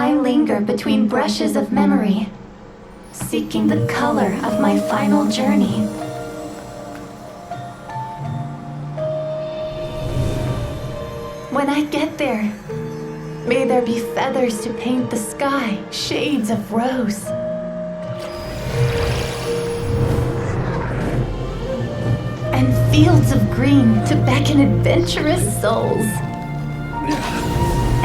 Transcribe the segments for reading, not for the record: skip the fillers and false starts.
I linger between brushes of memory, seeking the color of my final journey. When I get there, may there be feathers to paint the sky, shades of rose. And fields of green to beckon adventurous souls.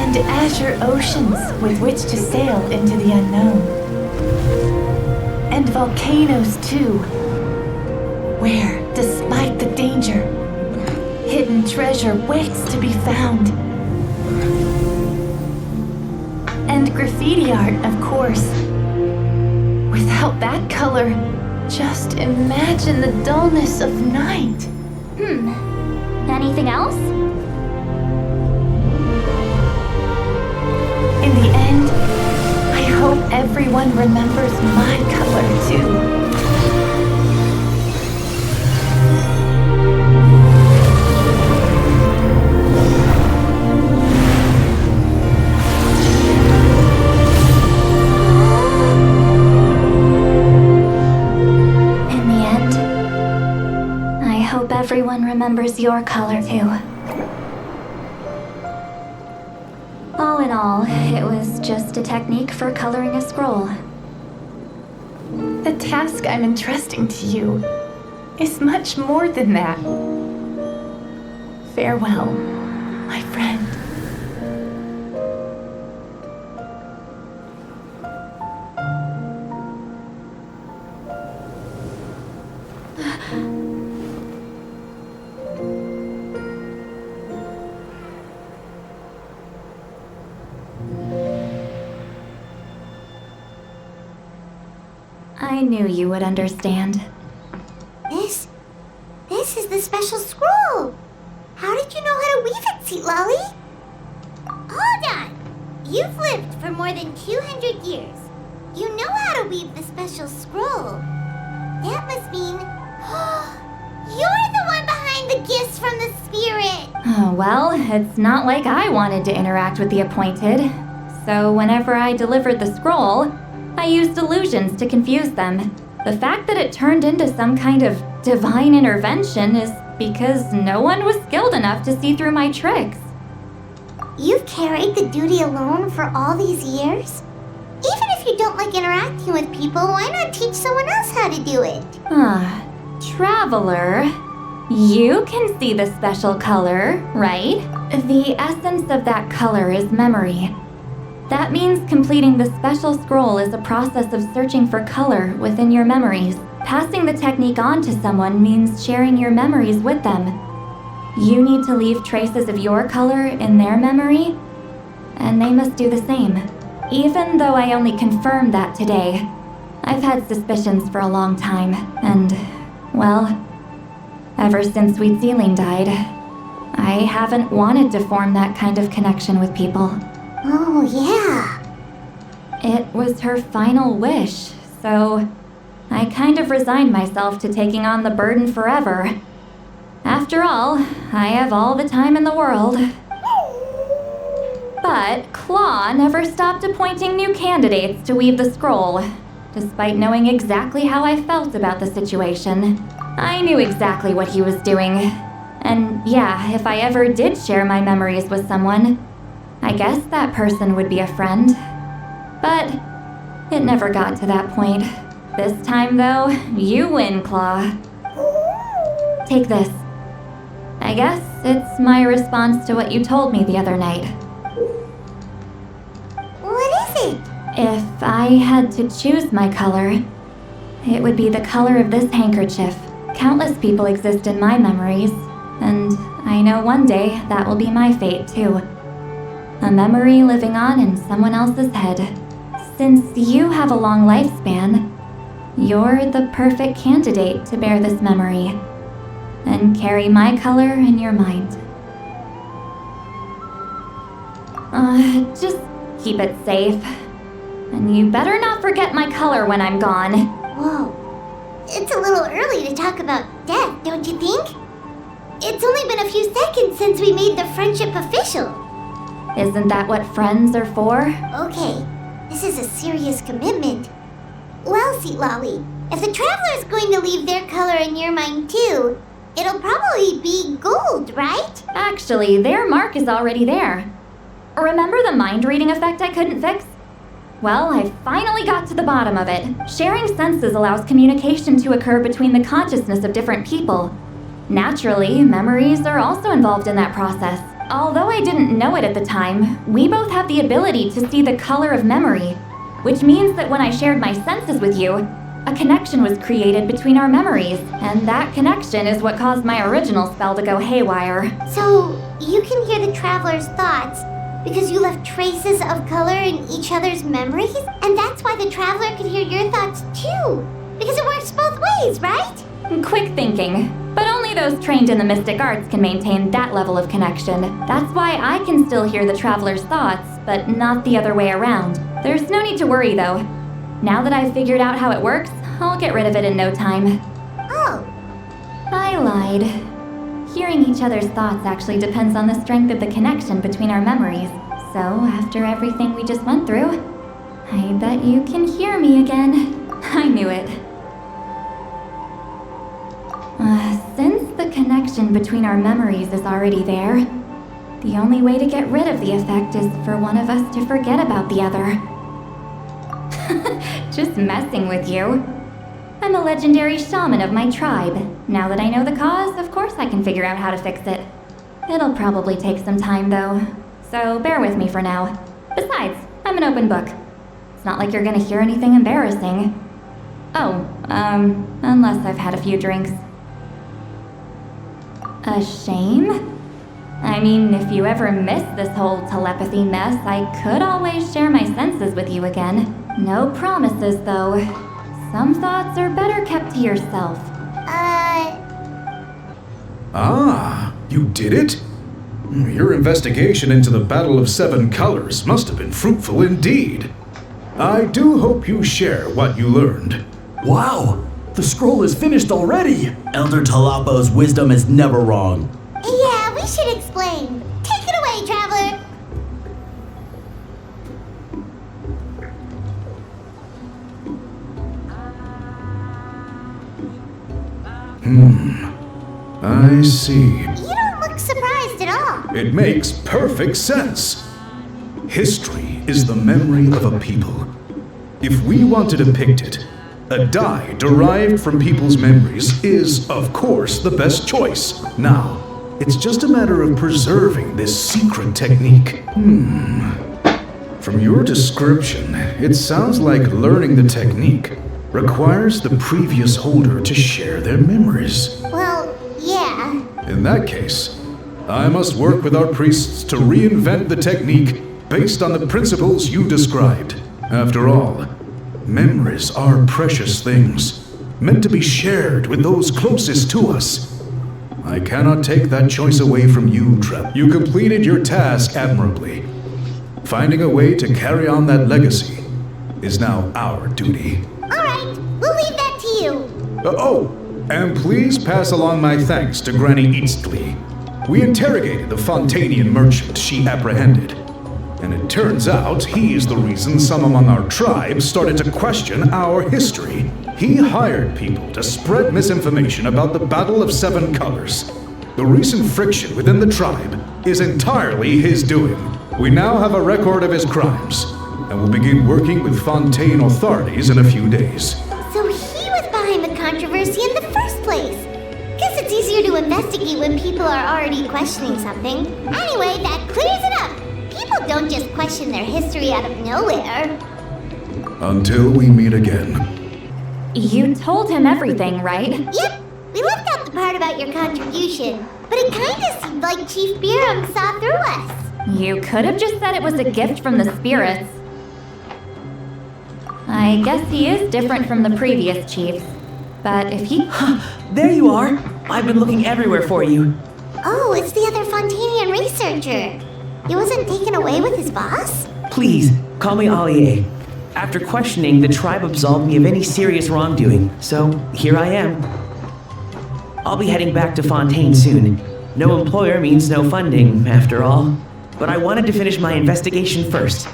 And azure oceans with which to sail into the unknown. And volcanoes too, where, despite the danger, hidden treasure waits to be found. And graffiti art, of course. Without that color, just imagine the dullness of night. Anything else? In the end, I hope everyone remembers my color too. Everyone remembers your color too. All in all, it was just a technique for coloring a scroll. The task I'm entrusting to you is much more than that. Farewell, my friend. I knew you would understand. This is the special scroll. How did you know how to weave it, citlali? Hold on. You've lived for more than 200 years. You know how to weave the special scroll. That must mean you're the one behind the gifts from the spirit. Oh, well, it's not like I wanted to interact with the appointed. So whenever I delivered the scroll, I used illusions to confuse them. The fact that it turned into some kind of divine intervention is because no one was skilled enough to see through my tricks. You've carried the duty alone for all these years? Even if you don't like interacting with people, why not teach someone else how to do it? Traveler, you can see the special color, right? The essence of that color is memory. That means completing the special scroll is a process of searching for color within your memories. Passing the technique on to someone means sharing your memories with them. You need to leave traces of your color in their memory, and they must do the same. Even though I only confirmed that today, I've had suspicions for a long time, and, well, ever since Sweet Ceiling died, I haven't wanted to form that kind of connection with people. Oh, yeah. It was her final wish, so I kind of resigned myself to taking on the burden forever. After all, I have all the time in the world. But Claw never stopped appointing new candidates to weave the scroll, despite knowing exactly how I felt about the situation. I knew exactly what he was doing. And yeah, if I ever did share my memories with someone, I guess that person would be a friend. But it never got to that point. This time, though, you win, Claw. Take this. I guess it's my response to what you told me the other night. What is it? If I had to choose my color, it would be the color of this handkerchief. Countless people exist in my memories, and I know one day that will be my fate, too. A memory living on in someone else's head. Since you have a long lifespan, you're the perfect candidate to bear this memory and carry my color in your mind. Just keep it safe. And you better not forget my color when I'm gone. Whoa. It's a little early to talk about death, don't you think? It's only been a few seconds since we made the friendship official. Isn't that what friends are for? Okay, This is a serious commitment. Well, citlali, if the traveler's going to leave their color in your mind too, it'll probably be gold, right? Actually, their mark is already there. Remember the mind reading effect I couldn't fix? Well, I finally got to the bottom of it. Sharing senses allows communication to occur between the consciousness of different people. Naturally, memories are also involved in that process. Although I didn't know it at the time, we both have the ability to see the color of memory, which means that when I shared my senses with you, a connection was created between our memories, and that connection is what caused my original spell to go haywire. So, you can hear the traveler's thoughts because you left traces of color in each other's memories? And that's why the traveler could hear your thoughts too! Because it works both ways, right? Quick thinking. But only those trained in the mystic arts can maintain that level of connection. That's why I can still hear the traveler's thoughts, but not the other way around. There's no need to worry though. Now that I've figured out how it works, I'll get rid of it in no time. Oh. I lied. Hearing each other's thoughts actually depends on the strength of the connection between our memories. So, after everything we just went through, I bet you can hear me again. I knew it. Since the connection between our memories is already there, the only way to get rid of the effect is for one of us to forget about the other. Just messing with you. I'm a legendary shaman of my tribe. Now that I know the cause, of course I can figure out how to fix it. It'll probably take some time though, so bear with me for now. Besides, I'm an open book. It's not like you're gonna hear anything embarrassing. Oh, unless I've had a few drinks. A shame? I mean, if you ever miss this whole telepathy mess, I could always share my senses with you again. No promises, though. Some thoughts are better kept to yourself. Ah, you did it? Your investigation into the Battle of Seven Colors must have been fruitful indeed. I do hope you share what you learned. Wow! The scroll is finished already! Elder Talapo's wisdom is never wrong. Yeah, we should explain. Take it away, traveler! I see. You don't look surprised at all. It makes perfect sense. History is the memory of a people. If we want to depict it, a dye derived from people's memories is, of course, the best choice. Now, it's just a matter of preserving this secret technique. From your description, it sounds like learning the technique requires the previous holder to share their memories. Well, yeah. In that case, I must work with our priests to reinvent the technique based on the principles you described. After all, memories are precious things, meant to be shared with those closest to us. I cannot take that choice away from you, Trep. You completed your task admirably. Finding a way to carry on that legacy is now our duty. Alright, we'll leave that to you. And please pass along my thanks to Granny Eastly. We interrogated the Fontanian merchant she apprehended, and it turns out he's the reason some among our tribe started to question our history. He hired people to spread misinformation about the Battle of Seven Colors. The recent friction within the tribe is entirely his doing. We now have a record of his crimes, and will begin working with Fontaine authorities in a few days. So he was behind the controversy in the first place. Guess it's easier to investigate when people are already questioning something. Anyway, that clears it up. People don't just question their history out of nowhere. Until we meet again. You told him everything, right? Yep, we left out the part about your contribution, but it kinda seemed like Chief Biram saw through us. You could have just said it was a gift from the spirits. I guess he is different from the previous chiefs. But if he... There you are! I've been looking everywhere for you. Oh, it's the other Fontanian researcher. He wasn't taken away with his boss? Please, call me Allier. After questioning, the tribe absolved me of any serious wrongdoing, so here I am. I'll be heading back to Fontaine soon. No employer means no funding, after all. But I wanted to finish my investigation first.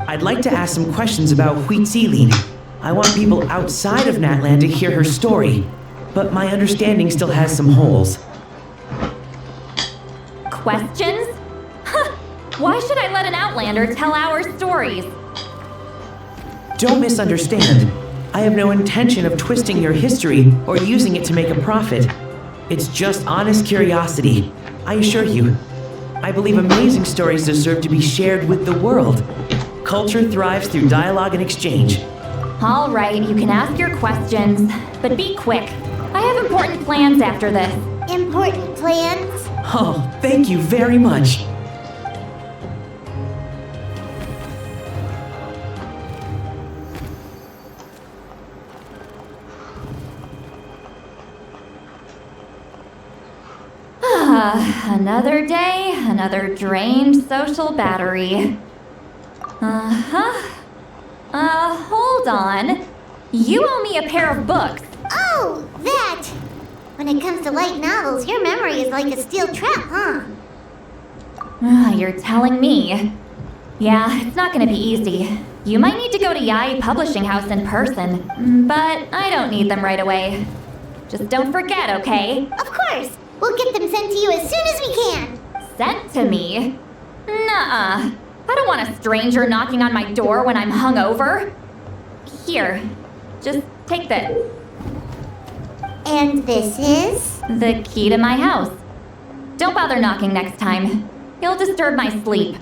I'd like to ask some questions about citlali. I want people outside of Natland to hear her story, but my understanding still has some holes. Questions? Huh. Why should I let an Outlander tell our stories? Don't misunderstand. I have no intention of twisting your history or using it to make a profit. It's just honest curiosity. I assure you. I believe amazing stories deserve to be shared with the world. Culture thrives through dialogue and exchange. All right, you can ask your questions, but be quick. I have important plans after this. Important plans? Oh, thank you very much. Another day, another drained social battery. Hold on. You owe me a pair of books. Oh, that! When it comes to light novels, your memory is like a steel trap, huh? You're telling me. Yeah, it's not gonna be easy. You might need to go to Yai Publishing House in person, but I don't need them right away. Just don't forget, okay? Of course! We'll get them sent to you as soon as we can! Sent to me? Nuh-uh. I don't want a stranger knocking on my door when I'm hungover. Here, just take this. And this is? The key to my house. Don't bother knocking next time. You'll disturb my sleep.